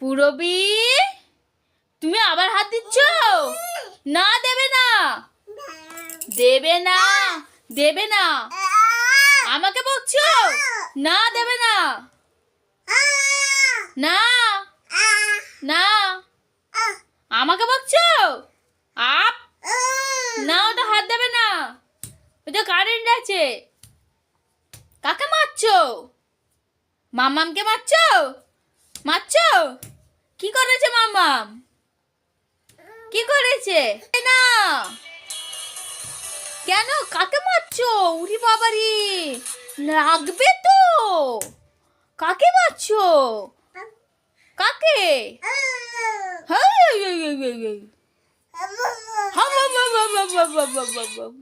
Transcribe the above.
পুরবী, তুমি আবার হাত দিচ্ছ? না, দেবে না, দেবে না, দেবে না। আমাকে বকছো? না, দেবে না, না, না। আমাকে বকছো? আপ না, ওটা হাত দেবে না, ওটা কারেন্ট আছে। কাকে মারছো? মামামকে মারছো? মারছো? কি করেছে মামাম? কি করেছে? না, কেন? কাকে মারছো? উরি বাবারি, লাগবে তো। কাকে মারছো? কাকে? হাই, হাই, হাই, হাই, হাই, হাই। হাম, হাম, হাম, হাম, হাম, হাম, হাম, হাম, হাম।